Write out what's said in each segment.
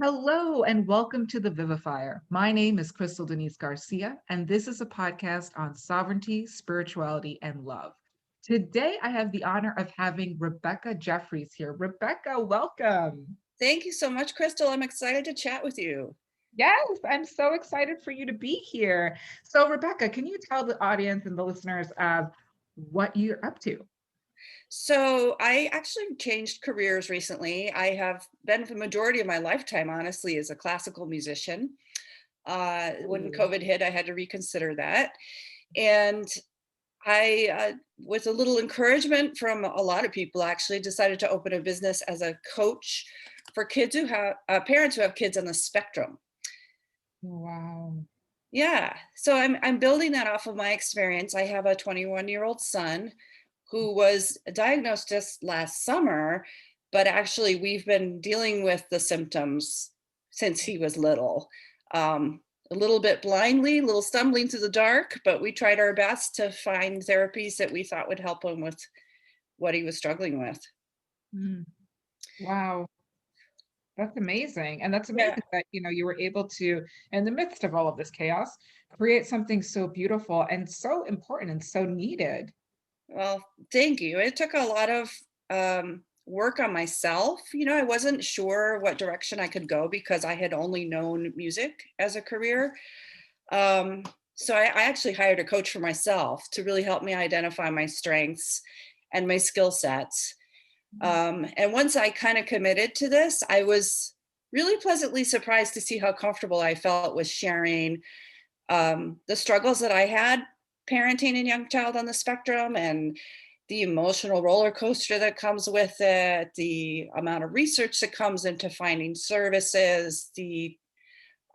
Hello and welcome to the Vivifier. My name is Crystal Denise Garcia, and this is a podcast on sovereignty, spirituality, and love. Today, I have the honor of having Rebecca Jeffries here. Rebecca, welcome. Thank you so much, Crystal. I'm excited to chat with you. Yes, I'm so excited for you to be here. So, Rebecca, can you tell the audience and the listeners what you're up to? So, I actually changed careers recently. I have been for the majority of my lifetime, honestly, as a classical musician. When Ooh. COVID hit, I had to reconsider that. And with a little encouragement from a lot of people, actually decided to open a business as a coach for kids who have parents who have kids on the spectrum. Wow. Yeah, so I'm building that off of my experience. I have a 21-year-old son who was diagnosed just last summer, but actually we've been dealing with the symptoms since he was little. A little bit blindly, a little stumbling through the dark, but we tried our best to find therapies that we thought would help him with what he was struggling with. Mm. Wow. That's amazing. And that's Yeah. amazing that, you were able to, in the midst of all of this chaos, create something so beautiful and so important and so needed. Well, thank you. It took a lot of work on myself. I wasn't sure what direction I could go because I had only known music as a career. Um, so I actually hired a coach for myself to really help me identify my strengths and my skill sets. And once I kind of committed to this, I was really pleasantly surprised to see how comfortable I felt with sharing the struggles that I had parenting a young child on the spectrum and the emotional roller coaster that comes with it, the amount of research that comes into finding services, the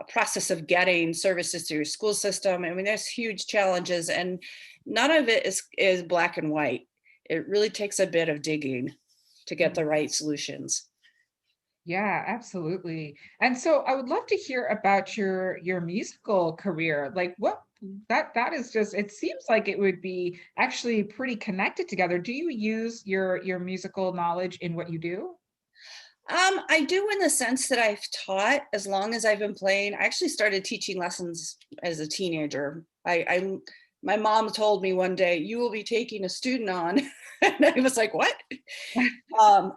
process of getting services through your school system. I mean, there's huge challenges, and none of it is black and white. It really takes a bit of digging to get Mm. the right solutions. Yeah, absolutely. And so I would love to hear about your musical career. Like what that is just it seems like it would be actually pretty connected together. Do you use your musical knowledge in what you do? I do in the sense that I've taught as long as I've been playing. I actually started teaching lessons as a teenager. My mom told me one day, "You will be taking a student on," and I was like, "What?"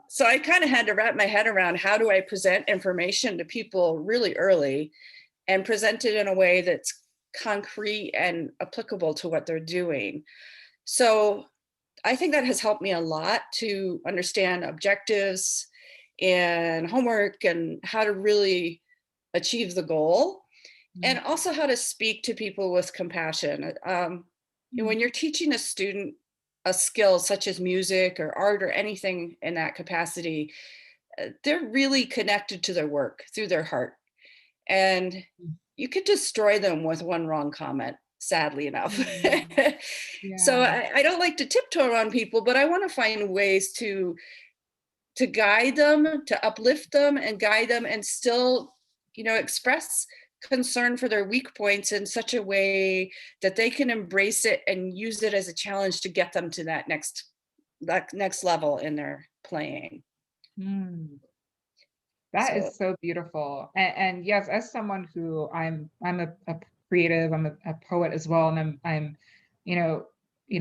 So I kind of had to wrap my head around how do I present information to people really early and present it in a way that's concrete and applicable to what they're doing. So I think that has helped me a lot to understand objectives and homework and how to really achieve the goal, and also how to speak to people with compassion. When you're teaching a student a skill such as music or art or anything in that capacity, they're really connected to their work through their heart. And you could destroy them with one wrong comment, sadly enough. Mm. So Yeah. I don't like to tiptoe around people, but I want to find ways to guide them, to uplift them and guide them and still, express concern for their weak points in such a way that they can embrace it and use it as a challenge to get them to that next level in their playing. Mm. That So is so beautiful. And yes, as someone who I'm a creative, I'm a poet as well. And you know,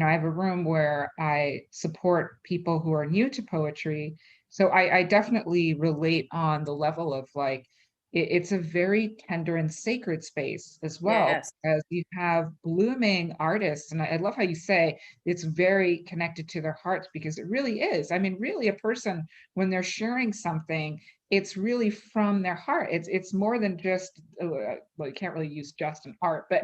I have a room where I support people who are new to poetry. So I definitely relate on the level of like it's a very tender and sacred space as well, yes. as you have blooming artists. And I love how you say it's very connected to their hearts because it really is. I mean, really a person when they're sharing something it's really from their heart. It's more than just well, you can't really use just an art, but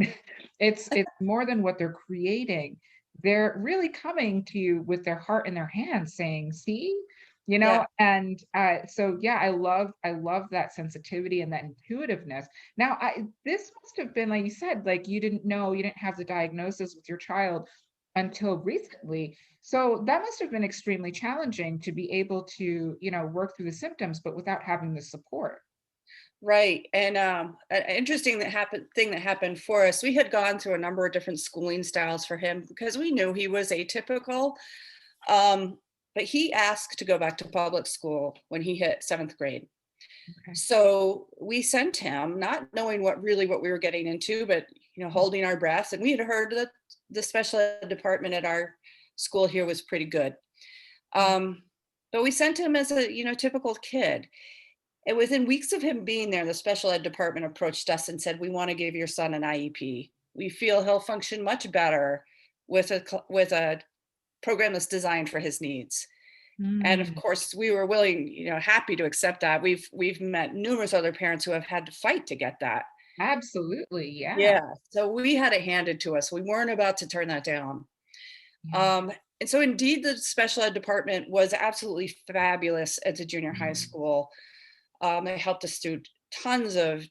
it's more than what they're creating. They're really coming to you with their heart in their hands, saying, "See." Yeah. And so yeah, I love that sensitivity and that intuitiveness. Now, this must have been like you said, like you didn't know, you didn't have the diagnosis with your child until recently. So that must have been extremely challenging to be able to, work through the symptoms, but without having the support. Right. And an interesting thing that happened for us, we had gone through a number of different schooling styles for him because we knew he was atypical. Um, but he asked to go back to public school when he hit seventh grade. Okay. So we sent him, not knowing what we were getting into, but holding our breath. And we had heard that the special ed department at our school here was pretty good. Um, but we sent him as a typical kid. And within weeks of him being there, the special ed department approached us and said, "We want to give your son an IEP. We feel he'll function much better with a program that's designed for his needs." And of Mm, course, we were willing, happy to accept that. We've met numerous other parents who have had to fight to get that. absolutely. Yeah. Yeah. So we had it handed to us. We weren't about to turn that down. Yeah. Um, and so indeed, the special ed department was absolutely fabulous at the junior high Mm, school. They helped us through tons of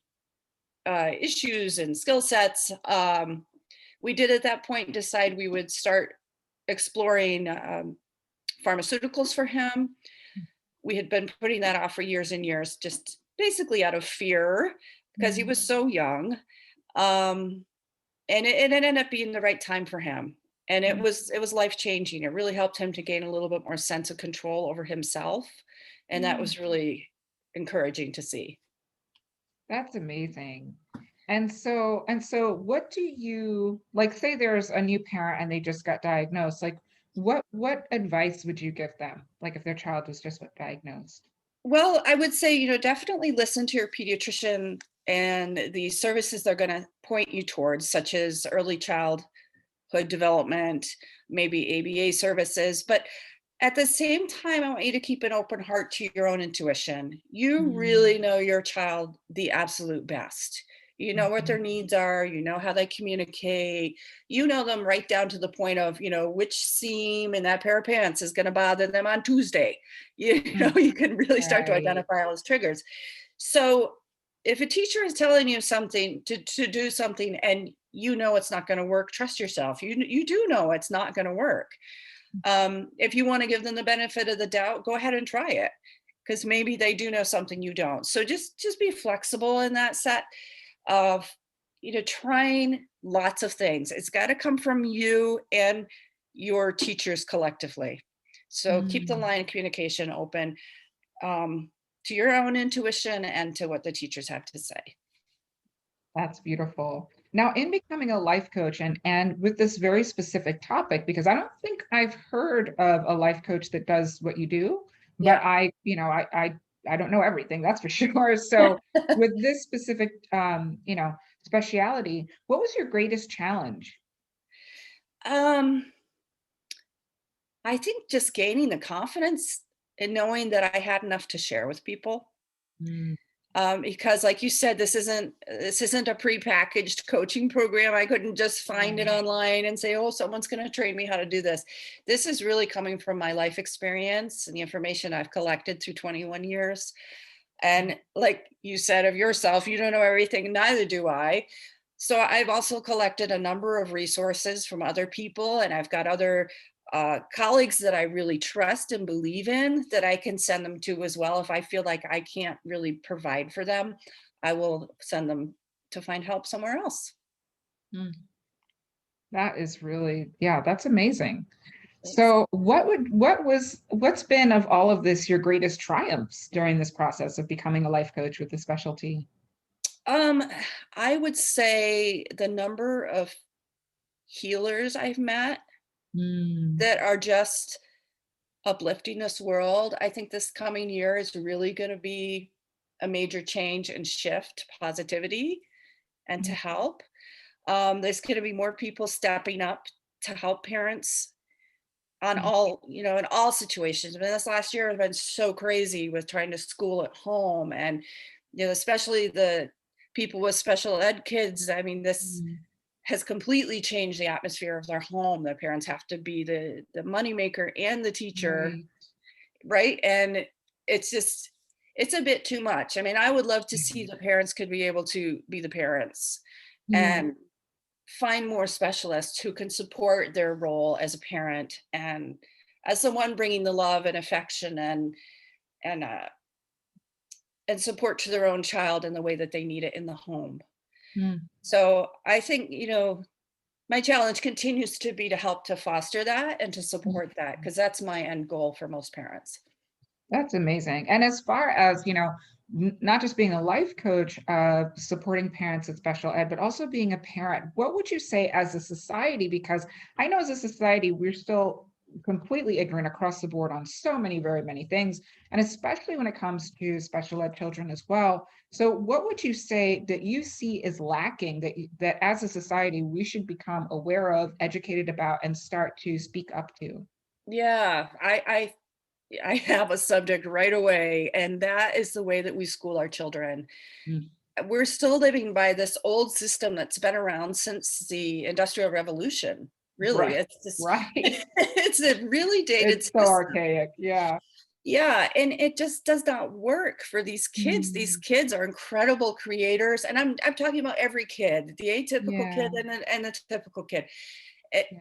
issues and skill sets. We did at that point decide we would start exploring pharmaceuticals for him. We had been putting that off for years and years, just basically out of fear because he mm, was so young. Um, and it ended up being the right time for him. And it mm, was life changing. It really helped him to gain a little bit more sense of control over himself. And that mm. was really encouraging to see. That's amazing. And so what do you like, say there's a new parent and they just got diagnosed, like what advice would you give them? Like if their child was just diagnosed? Well, I would say, definitely listen to your pediatrician and the services they're going to point you towards, such as early childhood development, maybe ABA services. But at the same time, I want you to keep an open heart to your own intuition. You Mm, really know your child the absolute best. You know what their mhm, needs are, you know how they communicate, you know them right down to the point of, which seam in that pair of pants is going to bother them on Tuesday. mm, You can really start to right. identify all those triggers. So if a teacher is telling you something to do something and it's not going to work, trust yourself. You do know it's not going to work. If you want to give them the benefit of the doubt, go ahead and try it because maybe they do know something you don't. So just be flexible in that set of trying lots of things. It's got to come from you and your teachers collectively. So keep the Mm, line of communication open, um, to your own intuition and to what the teachers have to say. that's beautiful. Now, in becoming a life coach and with this very specific topic, because I don't think I've heard of a life coach that does what you do, but Yeah. I don't know everything, that's for sure. So with this specific speciality, what was your greatest challenge? Um, I think just gaining the confidence and knowing that I had enough to share with people. Mm, Because like you said, this isn't a prepackaged coaching program. I couldn't just find it right. online and say, oh, someone's going to train me how to do this. This is really coming from my life experience and the information I've collected through 21 years. And like you said of yourself, you don't know everything, neither do I. So I've also collected a number of resources from other people, and I've got other colleagues that I really trust and believe in that I can send them to as well. If I feel like I can't really provide for them, I will send them to find help somewhere else. Mm, that is really, yeah, that's amazing. Thanks. So what's been of all of this your greatest triumphs during this process of becoming a life coach with a specialty? Um, I would say the number of healers I've met Mm, that are just uplifting this world. I think this coming year is really going to be a major change and shift positivity and to mm, help. There's going to be more people stepping up to help parents on mm, in all situations. I mean, this last year has been so crazy with trying to school at home and, especially the people with special ed kids. I mean, this mm, has completely changed the atmosphere of their home. The parents have to be the moneymaker and the teacher, right. right? And it's just it's a bit too much. I mean, I would love to see Yeah. the parents could be able to be the parents Mm, and find more specialists who can support their role as a parent and as the one bringing the love and affection and uh and support to their own child in the way that they need it in the home. mm, So I think, my challenge continues to be to help to foster that and to mm. support that because that's my end goal for most parents. That's amazing. And as far as, not just being a life coach, supporting parents with special ed, but also being a parent, what would you say as a society? Because I know as a society, we're still completely ignorant across the board on so many, very many things, and especially when it comes to special ed children as well. So what would you say that you see is lacking that as a society, we should become aware of, educated about, and start to speak up to? Yeah, I have a subject right away, and that is the way that we school our children. Mm, We're still living by this old system that's been around since the Industrial Revolution. Really, right, it's just right. it's a really dated It's so system. archaic. Yeah. Yeah, and it just does not work for these kids. These Mm, kids are incredible creators, and I'm talking about every kid, the atypical yeah. kid and the typical kid. It, Yeah.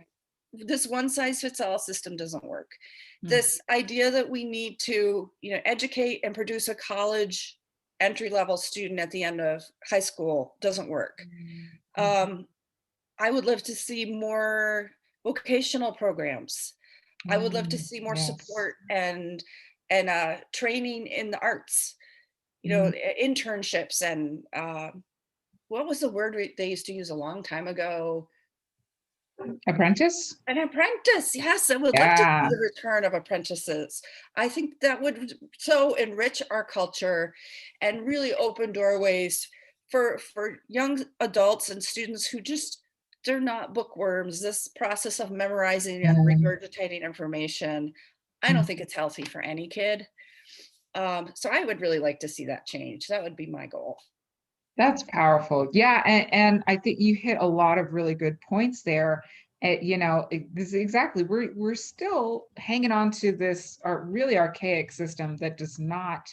this one size fits all system doesn't work. Mm, This idea that we need to, educate and produce a college entry level student at the end of high school doesn't work. mm, mhm, Um, I would love to see more vocational programs. I would love to see more yes. support and training in the arts. Mm, Internships and what was the word they used to use a long time ago? apprentice? An apprentice, yes, I would love to see Yeah. the return of apprentices. I think that would so enrich our culture and really open doorways for young adults and students who just they're not bookworms. This process of memorizing and Mm, regurgitating information, I don't mm. think it's healthy for any kid. So I would really like to see that change. That would be my goal. That's powerful. Yeah, and I think you hit a lot of really good points there. This is exactly we're still hanging on to this really archaic system that does not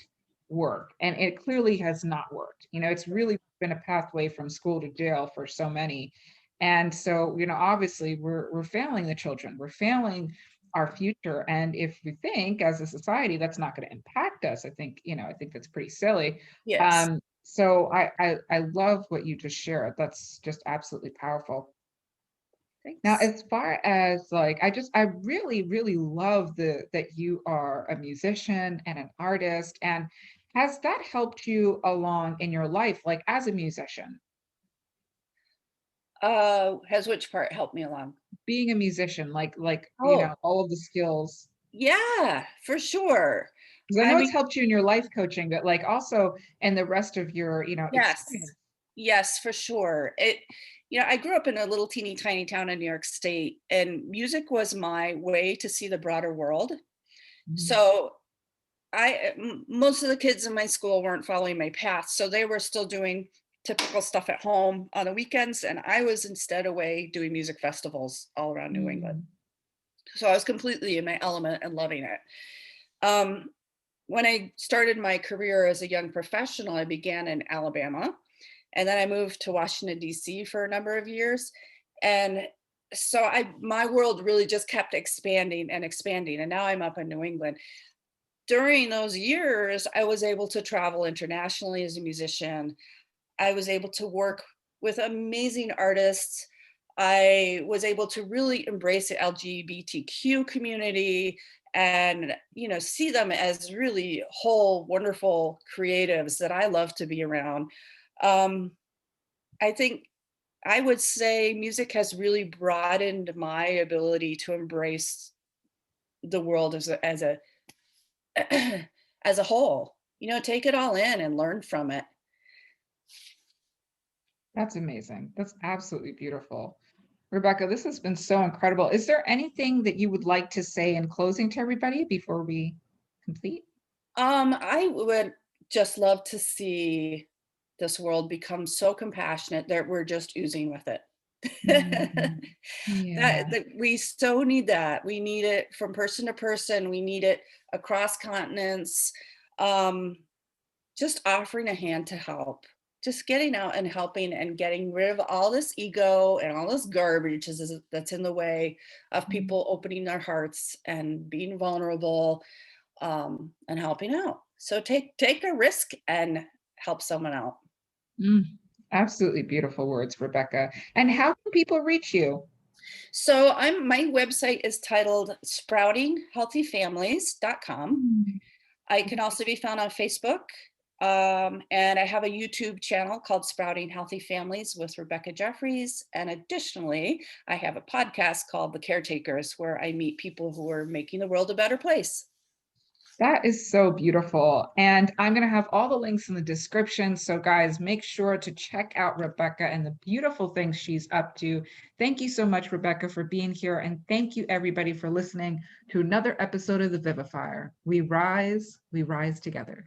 work, and it clearly has not worked. It's really been a pathway from school to jail for so many, and so obviously we're failing the children. We're failing our future, and if we think as a society that's not going to impact us, I think that's pretty silly. Yes. So I love what you just shared. That's just absolutely powerful. Now, Thanks. as far as like, I really, really love that you are a musician and an artist. And has that helped you along in your life, like as a musician? Has which part helped me along? Being a musician, like Oh, all of the skills. yeah, for sure. Because I I know mean, it's helped you in your life coaching, but like also in the rest of your, yes. experience. Yes, for sure. I grew up in a little teeny tiny town in New York State, and music was my way to see the broader world. Mm, So most of the kids in my school weren't following my path, so they were still doing typical stuff at home on the weekends, and I was instead away doing music festivals all around New England. mm, So I was completely in my element and loving it. Um, when I started my career as a young professional, I began in Alabama, and then I moved to Washington D.C. for a number of years, and so my world really just kept expanding and expanding, and now I'm up in New England. During those years, I was able to travel internationally as a musician. I was able to work with amazing artists. I was able to really embrace the LGBTQ community and see them as really whole wonderful creatives that I love to be around. um, I think I would say music has really broadened my ability to embrace the world as a as a whole. Take it all in and learn from it. that's amazing. That's absolutely beautiful. Rebecca, this has been so incredible. Is there anything that you would like to say in closing to everybody before we complete? I would just love to see this world become so compassionate that we're just oozing with it. Mhm. Yeah. That we so need that. We need it from person to person. We need it across continents. Um, just offering a hand to help. Just getting out and helping and getting rid of all this ego and all this garbage that's in the way of Mm, people opening their hearts and being vulnerable, and helping out. So take a risk and help someone out. mm. Absolutely beautiful words, Rebecca. And how can people reach you? So my website is titled sproutinghealthyfamilies.com. Mm, I can also be found on Facebook. And I have a YouTube channel called Sprouting Healthy Families with Rebecca Jeffries. And additionally, I have a podcast called The Caretakers, where I meet people who are making the world a better place. That is so beautiful. And I'm going to have all the links in the description. So, guys, make sure to check out Rebecca and the beautiful things she's up to. Thank you so much, Rebecca, for being here. And thank you, everybody, for listening to another episode of The Vivifier. We rise together.